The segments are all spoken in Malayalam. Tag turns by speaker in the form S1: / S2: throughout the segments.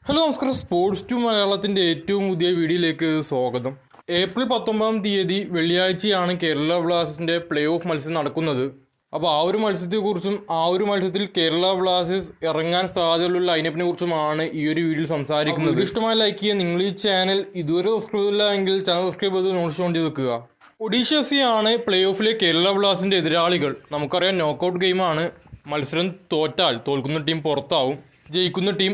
S1: ഹലോ നമസ്കാരം. സ്പോർട്സ് ടു മലയാളത്തിൻ്റെ ഏറ്റവും പുതിയ വീഡിയോയിലേക്ക് സ്വാഗതം. ഏപ്രിൽ 19-ാം തീയതി വെള്ളിയാഴ്ചയാണ് കേരള ബ്ലാസ്റ്റേഴ്സിൻ്റെ പ്ലേ ഓഫ് മത്സരം നടക്കുന്നത്. അപ്പോൾ ആ ഒരു മത്സരത്തെക്കുറിച്ചും ആ ഒരു മത്സരത്തിൽ കേരള ബ്ലാസ്റ്റേഴ്സ് ഇറങ്ങാൻ സാധ്യതയുള്ള ലൈനപ്പിനെ കുറിച്ചുമാണ് ഈ ഒരു വീഡിയോയിൽ സംസാരിക്കുന്നത്. ഇഷ്ടമായി ലൈക്ക് ചെയ്യുക. നിങ്ങൾ ഈ ചാനൽ ഇതുവരെ സബ്സ്ക്രൈബ് ചെയ്തില്ല എങ്കിൽ ചാനൽ സബ്സ്ക്രൈബ് ചെയ്ത് നോട്ടിഫിക്കേഷൻ ചെയ്ത് വെക്കുക. ഒഡീഷ FC ആണ് പ്ലേ ഓഫിലെ കേരള ബ്ലാസ്റ്റേഴ്സിൻ്റെ എതിരാളികൾ. നമുക്കറിയാം നോക്കൗട്ട് ഗെയിമാണ്. മത്സരം തോൽക്കുന്ന ടീം പുറത്താവും, ജയിക്കുന്ന ടീം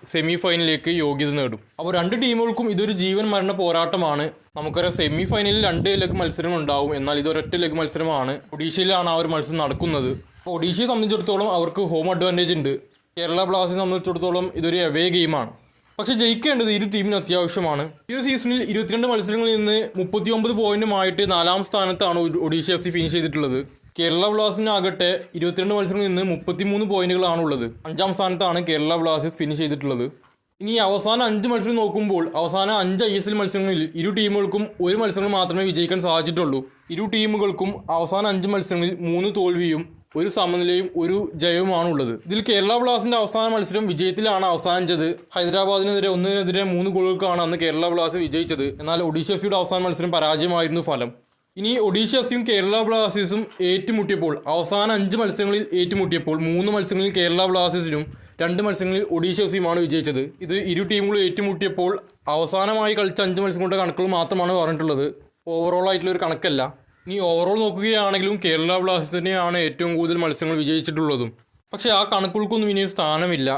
S1: സെമി ഫൈനലിലേക്ക് യോഗ്യത നേടും. അപ്പോൾ രണ്ട് ടീമുകൾക്കും ഇതൊരു ജീവൻ മരണ പോരാട്ടമാണ്. നമുക്കറിയാം സെമി ഫൈനലിൽ 2 ലെഗ് മത്സരങ്ങൾ ഉണ്ടാവും, എന്നാൽ ഇതൊരൊറ്റ ലെഗ് മത്സരമാണ്. ഒഡീഷയിലാണ് ആ ഒരു മത്സരം നടക്കുന്നത്. അപ്പോൾ ഒഡീഷയെ സംബന്ധിച്ചിടത്തോളം അവർക്ക് ഹോം അഡ്വാൻറ്റേജ് ഉണ്ട്. കേരള ബ്ലാസ്റ്റേഴ്സിനെ സംബന്ധിച്ചിടത്തോളം ഇതൊരു അവേ ഗെയിമാണ്. പക്ഷേ ജയിക്കേണ്ടത് ഇരു ടീമിന് അത്യാവശ്യമാണ്. ഈ ഒരു സീസണിൽ 22 മത്സരങ്ങളിൽ നിന്ന് 39 പോയിന്റുമായിട്ട് 4-ാം സ്ഥാനത്താണ് ഒഡീഷ FC ഫിനിഷ് ചെയ്തിട്ടുള്ളത്. കേരള ബ്ലാസ്റ്റേഴ്സിനാകട്ടെ 22 മത്സരങ്ങളിൽ നിന്ന് 33 പോയിന്റുകളാണുള്ളത്. 5-ാം സ്ഥാനത്താണ് കേരള ബ്ലാസ്റ്റേഴ്സ് ഫിനിഷ് ചെയ്തിട്ടുള്ളത്. ഇനി അവസാന 5 മത്സരം നോക്കുമ്പോൾ അവസാന 5 ISL മത്സരങ്ങളിൽ ഇരു ടീമുകൾക്കും ഒരു മത്സരങ്ങൾ മാത്രമേ വിജയിക്കാൻ സാധിച്ചിട്ടുള്ളൂ. ഇരു ടീമുകൾക്കും അവസാന 5 മത്സരങ്ങളിൽ 3 തോൽവിയും ഒരു സമനിലയും ഒരു ജയവുമാണുള്ളത്. ഇതിൽ കേരള ബ്ലാസ്റ്റേഴ്സിന്റെ അവസാന മത്സരം വിജയത്തിലാണ് അവസാനിച്ചത്. ഹൈദരാബാദിനെതിരെ 1-നെതിരെ 3 ഗോളുകൾക്കാണ് അന്ന് കേരള ബ്ലാസ്റ്റേഴ്സ് വിജയിച്ചത്. എന്നാൽ ഒഡീഷ FCയുടെ അവസാന മത്സരം പരാജയമായിരുന്നു ഫലം. ഇനി ഒഡീഷ FCയും കേരള ബ്ലാസ്റ്റേഴ്സും ഏറ്റുമുട്ടിയപ്പോൾ അവസാന 5 മത്സരങ്ങളിൽ ഏറ്റുമുട്ടിയപ്പോൾ 3 മത്സരങ്ങളിൽ കേരള ബ്ലാസ്റ്റേഴ്സിനും 2 മത്സരങ്ങളിൽ ഒഡീഷ FCയുമാണ് വിജയിച്ചത്. ഇത് ഇരു ടീമുകളും ഏറ്റുമുട്ടിയപ്പോൾ അവസാനമായി കളിച്ച 5 മത്സരങ്ങളുടെ കണക്കുകൾ മാത്രമാണ് പറഞ്ഞിട്ടുള്ളത്. ഓവറോൾ ആയിട്ടുള്ളൊരു കണക്കല്ല. ഇനി ഓവറോൾ നോക്കുകയാണെങ്കിലും കേരള ബ്ലാസ്റ്റേഴ്സ് തന്നെയാണ് ഏറ്റവും കൂടുതൽ മത്സരങ്ങൾ വിജയിച്ചിട്ടുള്ളതും. പക്ഷേ ആ കണക്കുകൾക്കൊന്നും ഇനി സ്ഥാനമില്ല.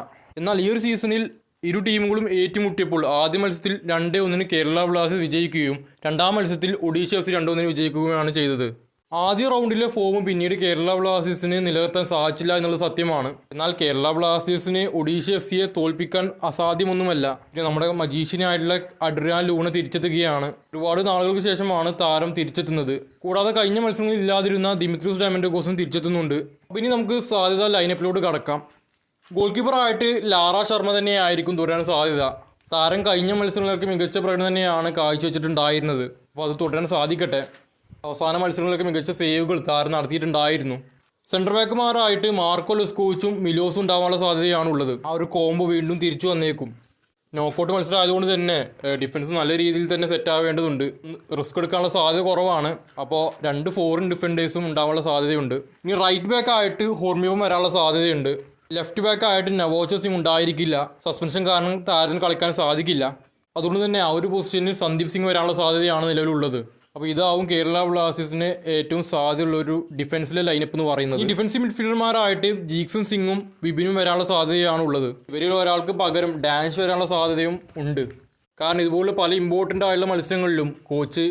S1: എന്നാൽ ഈ ഒരു സീസണിൽ ഇരു ടീമുകളും ഏറ്റുമുട്ടിയപ്പോൾ ആദ്യ മത്സരത്തിൽ 2-1 കേരള ബ്ലാസ്റ്റേഴ്സ് വിജയിക്കുകയും 2-ാം മത്സരത്തിൽ ഒഡീഷ FC 2-1 വിജയിക്കുകയുമാണ് ചെയ്തത്. ആദ്യ റൗണ്ടിലെ ഫോമും പിന്നീട് കേരള ബ്ലാസ്റ്റേഴ്സിന് നിലനിർത്താൻ സാധിച്ചില്ല എന്നുള്ളത് സത്യമാണ്. എന്നാൽ കേരള ബ്ലാസ്റ്റേഴ്സിന് ഒഡീഷ FCയെ തോൽപ്പിക്കാൻ അസാധ്യമൊന്നുമല്ല. പിന്നെ നമ്മുടെ മജീഷ്യനായിട്ടുള്ള അഡ്രിയാൻ ലൂണ തിരിച്ചെത്തുകയാണ്. ഒരുപാട് നാളുകൾക്ക് ശേഷമാണ് താരം തിരിച്ചെത്തുന്നത്. കൂടാതെ കഴിഞ്ഞ മത്സരങ്ങളിൽ ഇല്ലാതിരുന്ന ദിമിത്രിയോസ് ഡയമൻഡോഗോസും തിരിച്ചെത്തുന്നുണ്ട്. അപ്പോൾ ഇനി നമുക്ക് സാധ്യത ലൈനപ്പിലോട്ട് കടക്കാം. ഗോൾ കീപ്പറായിട്ട് ലാറ ശർമ്മ തന്നെയായിരിക്കും തുടരാൻ സാധ്യത. താരം കഴിഞ്ഞ മത്സരങ്ങൾക്ക് മികച്ച പ്രകടനം തന്നെയാണ് കാഴ്ചവെച്ചിട്ടുണ്ടായിരുന്നത്. അപ്പോൾ അത് തുടരാൻ സാധിക്കട്ടെ. അവസാന മത്സരങ്ങളിലൊക്കെ മികച്ച സേവുകൾ താരം നടത്തിയിട്ടുണ്ടായിരുന്നു. സെൻട്രൽ ബാക്കുമാരായിട്ട് മാർക്കോ ലെസ്കോവിച്ചും മിലോസും ഉണ്ടാവാനുള്ള സാധ്യതയാണുള്ളത്. ആ ഒരു കോംബോ വീണ്ടും തിരിച്ചു വന്നേക്കും. നോക്കൗട്ട് മത്സരം ആയതുകൊണ്ട് തന്നെ ഡിഫൻസ് നല്ല രീതിയിൽ തന്നെ സെറ്റ് ആവേണ്ടതുണ്ട്. റിസ്ക് എടുക്കാനുള്ള സാധ്യത കുറവാണ്. അപ്പോൾ 2 ഫോറിൻ ഡിഫൻഡേഴ്സും ഉണ്ടാവാനുള്ള സാധ്യതയുണ്ട്. ഇനി റൈറ്റ് ബാക്ക് ആയിട്ട് ഹോർമിയോം വരാനുള്ള സാധ്യതയുണ്ട്. ലെഫ്റ്റ് ബാക്ക് ആയിട്ട് നവോച്ച സിംഗ് ഉണ്ടായിരിക്കില്ല. സസ്പെൻഷൻ കാരണം താരത്തിന് കളിക്കാൻ സാധിക്കില്ല. അതുകൊണ്ട് തന്നെ ആ ഒരു പൊസിഷനിൽ സന്ദീപ് സിംഗ് വരാനുള്ള സാധ്യതയാണ് നിലവിലുള്ളത്. അപ്പോൾ ഇതാവും കേരള ബ്ലാസ്റ്റേഴ്സിന് ഏറ്റവും സാധ്യതയുള്ളൊരു ഡിഫൻസിലെ ലൈനപ്പ് എന്ന് പറയുന്നത്. ഈ ഡിഫൻസീവ് മിഡ്ഫീൽഡർമാരായിട്ട് ജീക്സും സിംഗും വിപിനും വരാനുള്ള സാധ്യതയാണ് ഉള്ളത്. ഇവരിൽ ഒരാൾക്ക് പകരം ഡാൻഷ് വരാനുള്ള സാധ്യതയും ഉണ്ട്. കാരണം ഇതുപോലെ പല ഇമ്പോർട്ടൻ്റ് ആയിട്ടുള്ള മത്സരങ്ങളിലും കോച്ച്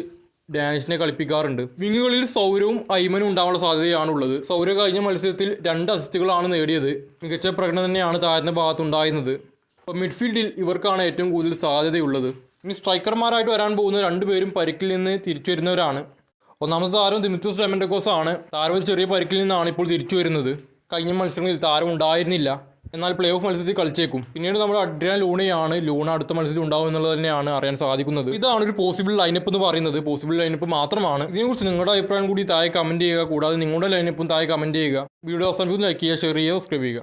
S1: ഡാനിഷിനെ കളിപ്പിക്കാറുണ്ട്. വിങ്ങുകളിൽ സൗരവും ഐമനും ഉണ്ടാവാനുള്ള സാധ്യതയാണുള്ളത്. സൗര കഴിഞ്ഞ മത്സരത്തിൽ 2 അസിസ്റ്റുകളാണ് നേടിയത്. മികച്ച പ്രകടനം തന്നെയാണ് താരത്തിൻ്റെ ഭാഗത്തുണ്ടായിരുന്നത്. അപ്പോൾ മിഡ്ഫീൽഡിൽ ഇവർക്കാണ് ഏറ്റവും കൂടുതൽ സാധ്യതയുള്ളത്. ഇനി സ്ട്രൈക്കർമാരായിട്ട് വരാൻ പോകുന്ന 2 പേരും പരിക്കിൽ നിന്ന് തിരിച്ചു വരുന്നവരാണ്. ഒന്നാമത്തെ താരം ദിമിത്രിയോസ് ഡയമൻഡോഗോസ് ആണ്. താരം ഒരു ചെറിയ പരിക്കിൽ നിന്നാണ് ഇപ്പോൾ തിരിച്ചു വരുന്നത്. കഴിഞ്ഞ മത്സരങ്ങളിൽ താരം ഉണ്ടായിരുന്നില്ല, എന്നാൽ പ്ലേ ഓഫ് മത്സരത്തിൽ കളിച്ചേക്കും. പിന്നീട് നമ്മുടെ അഡ്രിയാൻ ലൂണയാണ്. ലൂണ അടുത്ത മത്സരത്തിൽ ഉണ്ടാവും എന്നുള്ളത് തന്നെയാണ് അറിയാൻ സാധിക്കുന്നത്. ഇതാണ് ഒരു പോസിബിൾ ലൈനപ്പ് എന്ന് പറയുന്നത്. പോസിബിൾ ലൈനപ്പ് മാത്രമാണ്. ഇതിനെക്കുറിച്ച് നിങ്ങളുടെ അഭിപ്രായം കൂടി താഴെ കമൻറ്റ് ചെയ്യുക. കൂടാതെ നിങ്ങളുടെ ലൈനപ്പും താഴെ കമൻറ്റ് ചെയ്യുക. വീഡിയോ അവസാനിപ്പിക്കും. ലൈക്ക് ചെയ്യുക, ഷെയർ ചെയ്യുക, സബ്സ്ക്രൈബ് ചെയ്യുക.